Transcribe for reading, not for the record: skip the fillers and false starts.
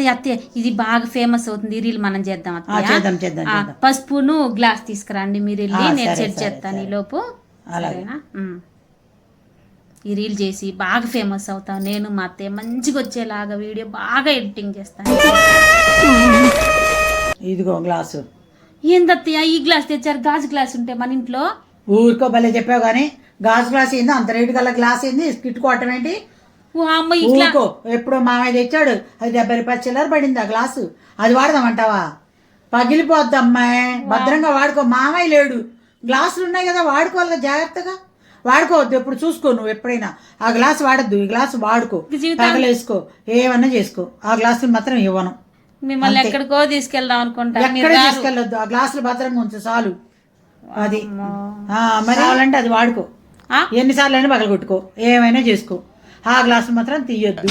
అత్తయ్య అత్తయ్య ఇది బాగా ఫేమస్ అవుతుంది ఈ రీల్ మనం చేద్దాం చేద్దాం అత్తయ్య. పసుపును గ్లాస్ తీసుకురండి మీరు వెళ్ళి, నేను సెట్ చేస్తాను ఈ లోపు. సరేనా? ఈ రీల్ చేసి బాగా ఫేమస్ అవుతాం. నేను మా అత్తయ్య మంచిగా వచ్చేలాగా వీడియో బాగా ఎడిటింగ్ చేస్తాను. ఇదిగో గ్లాసు. ఏందత్తయ్య ఈ గ్లాస్ తెచ్చారు? గాజు గ్లాస్ ఉంటే మన ఇంట్లో. ఊరికో భలే చెప్పావు కానీ గాజు గ్లాస్ ఏంది, అంత రేటు గల గ్లాస్ ఏంది, కిట్టుకోవటం ఏంటి? ఓ అమ్మ ఈ ఊరుకో, ఎప్పుడో మామయ్య తెచ్చాడు, అది 70 రూపాయల చిల్లర పడింది ఆ గ్లాసు. అది వాడదామంటావా? పగిలిపోద్ది అమ్మాయి, భద్రంగా వాడుకో. మామయ్య లేడు, గ్లాసులు ఉన్నాయి కదా వాడుకోవాలి కదా, జాగ్రత్తగా వాడుకోవద్దు. ఎప్పుడు చూసుకో, నువ్వు ఎప్పుడైనా ఆ గ్లాస్ వాడద్దు, ఈ గ్లాస్ వాడుకో, పగలేసుకో, ఏమన్నా చేసుకో. ఆ గ్లాసులు మాత్రం ఇవ్వను. మిమ్మల్ని ఎక్కడికో తీసుకెళ్దాం అనుకుంటా. ఎక్కడ తీసుకెళ్ళొద్దు, ఆ గ్లాసులు భద్రంగా ఉంచు చాలు. అది మరి కావాలంటే అది వాడుకో, ఎన్నిసార్లు అయినా పగలగొట్టుకో, ఏమైనా చేసుకో. ఆ గ్లాసులు మాత్రం తీయొద్దు.